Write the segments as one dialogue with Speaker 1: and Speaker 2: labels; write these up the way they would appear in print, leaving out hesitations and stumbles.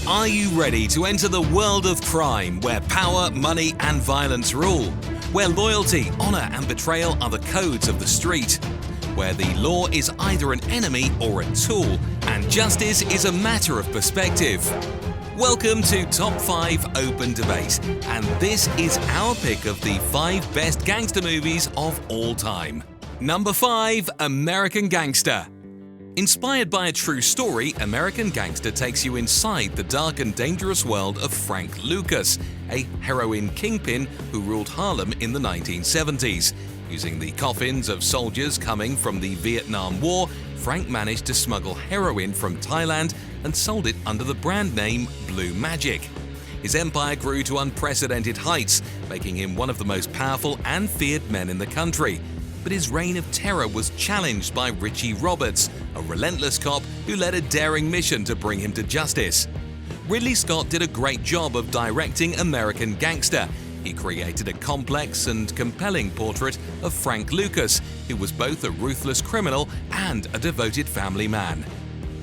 Speaker 1: Are you ready to enter the world of crime where power, money and violence rule? Where loyalty, honor and betrayal are the codes of the street? Where the law is either an enemy or a tool and justice is a matter of perspective? Welcome to Top 5 Open Debate, and this is our pick of the 5 best gangster movies of all time. Number 5, American Gangster. Inspired by a true story, American Gangster takes you inside the dark and dangerous world of Frank Lucas, a heroin kingpin who ruled Harlem in the 1970s. Using the coffins of soldiers coming from the Vietnam War, Frank managed to smuggle heroin from Thailand and sold it under the brand name Blue Magic. His empire grew to unprecedented heights, making him one of the most powerful and feared men in the country. But his reign of terror was challenged by Richie Roberts, a relentless cop who led a daring mission to bring him to justice. Ridley Scott did a great job of directing American Gangster. He created a complex and compelling portrait of Frank Lucas, who was both a ruthless criminal and a devoted family man.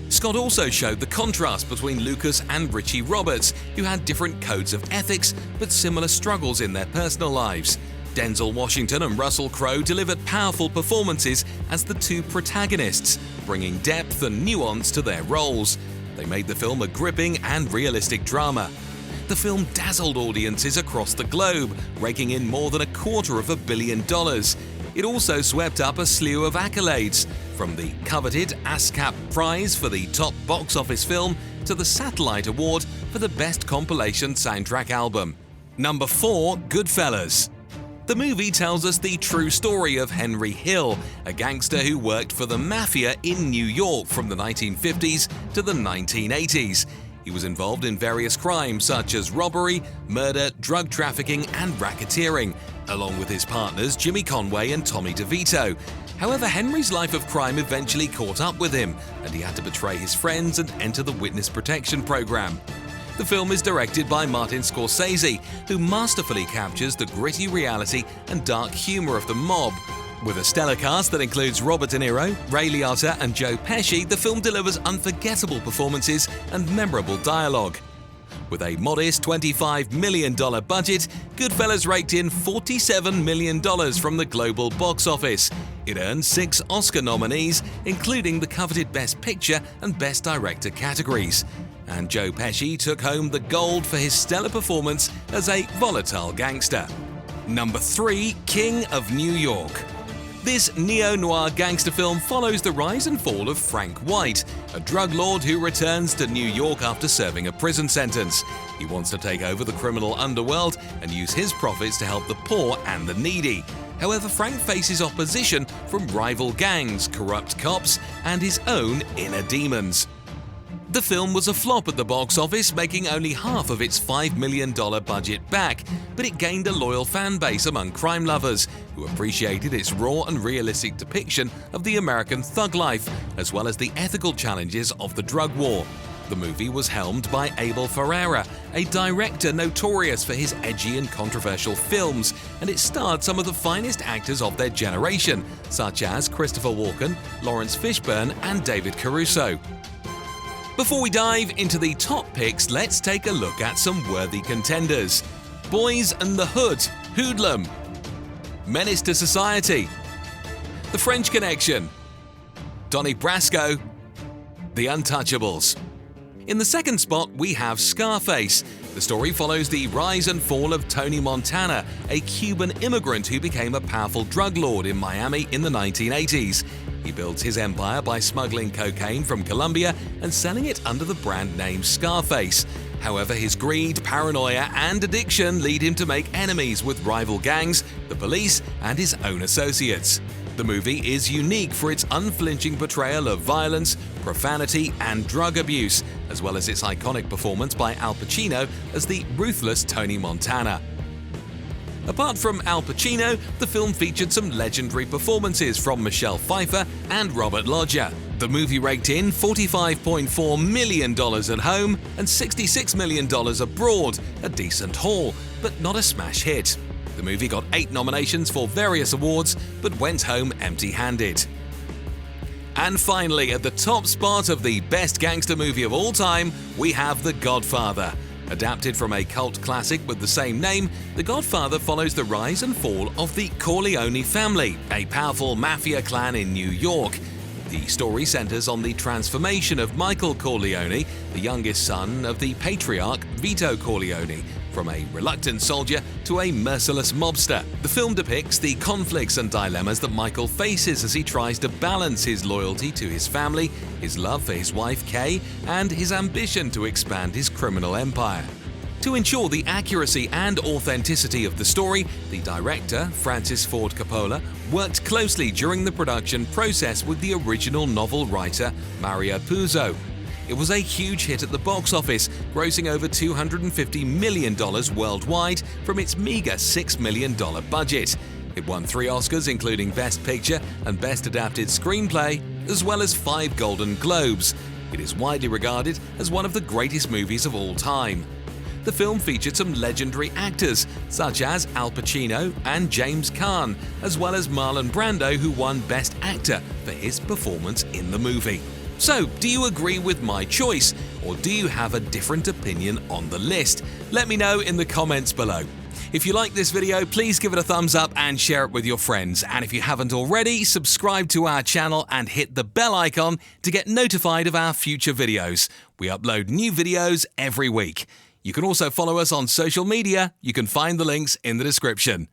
Speaker 1: Scott also showed the contrast between Lucas and Richie Roberts, who had different codes of ethics but similar struggles in their personal lives. Denzel Washington and Russell Crowe delivered powerful performances as the two protagonists, bringing depth and nuance to their roles. They made the film a gripping and realistic drama. The film dazzled audiences across the globe, raking in more than $250 million. It also swept up a slew of accolades, from the coveted ASCAP prize for the top box office film to the Satellite Award for the best compilation soundtrack album. Number 4, Goodfellas. The movie tells us the true story of Henry Hill, a gangster who worked for the mafia in New York from the 1950s to the 1980s. He was involved in various crimes such as robbery, murder, drug trafficking and racketeering, along with his partners Jimmy Conway and Tommy DeVito. However, Henry's life of crime eventually caught up with him, and he had to betray his friends and enter the witness protection program. The film is directed by Martin Scorsese, who masterfully captures the gritty reality and dark humor of the mob. With a stellar cast that includes Robert De Niro, Ray Liotta and Joe Pesci, the film delivers unforgettable performances and memorable dialogue. With a modest $25 million budget, Goodfellas raked in $47 million from the global box office. It earned 6 Oscar nominees, including the coveted Best Picture and Best Director categories. And Joe Pesci took home the gold for his stellar performance as a volatile gangster. Number 3, King of New York. This neo-noir gangster film follows the rise and fall of Frank White, a drug lord who returns to New York after serving a prison sentence. He wants to take over the criminal underworld and use his profits to help the poor and the needy. However, Frank faces opposition from rival gangs, corrupt cops, and his own inner demons. The film was a flop at the box office, making only half of its $5 million budget back, but it gained a loyal fan base among crime lovers, who appreciated its raw and realistic depiction of the American thug life, as well as the ethical challenges of the drug war. The movie was helmed by Abel Ferrara, a director notorious for his edgy and controversial films, and it starred some of the finest actors of their generation, such as Christopher Walken, Lawrence Fishburne, and David Caruso. Before we dive into the top picks, let's take a look at some worthy contenders. Boys and the Hood, Hoodlum, Menace to Society, The French Connection, Donnie Brasco, The Untouchables. In the second spot, we have Scarface. The story follows the rise and fall of Tony Montana, a Cuban immigrant who became a powerful drug lord in Miami in the 1980s. He builds his empire by smuggling cocaine from Colombia and selling it under the brand name Scarface. However, his greed, paranoia, and addiction lead him to make enemies with rival gangs, the police, and his own associates. The movie is unique for its unflinching portrayal of violence, profanity, and drug abuse, as well as its iconic performance by Al Pacino as the ruthless Tony Montana. Apart from Al Pacino, the film featured some legendary performances from Michelle Pfeiffer and Robert Loggia. The movie raked in $45.4 million at home and $66 million abroad, a decent haul, but not a smash hit. The movie got 8 nominations for various awards, but went home empty-handed. And finally, at the top spot of the best gangster movie of all time, we have The Godfather. Adapted from a cult classic with the same name, The Godfather follows the rise and fall of the Corleone family, a powerful mafia clan in New York. The story centers on the transformation of Michael Corleone, the youngest son of the patriarch Vito Corleone, from a reluctant soldier to a merciless mobster. The film depicts the conflicts and dilemmas that Michael faces as he tries to balance his loyalty to his family, his love for his wife Kay, and his ambition to expand his criminal empire. To ensure the accuracy and authenticity of the story, the director, Francis Ford Coppola, worked closely during the production process with the original novel writer Mario Puzo. It was a huge hit at the box office, grossing over $250 million worldwide from its meager $6 million budget. It won 3 Oscars, including Best Picture and Best Adapted Screenplay, as well as 5 Golden Globes. It is widely regarded as one of the greatest movies of all time. The film featured some legendary actors, such as Al Pacino and James Caan, as well as Marlon Brando, who won Best Actor for his performance in the movie. So, do you agree with my choice, or do you have a different opinion on the list? Let me know in the comments below. If you like this video, please give it a thumbs up and share it with your friends. And if you haven't already, subscribe to our channel and hit the bell icon to get notified of our future videos. We upload new videos every week. You can also follow us on social media. You can find the links in the description.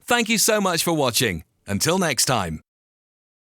Speaker 1: Thank you so much for watching. Until next time.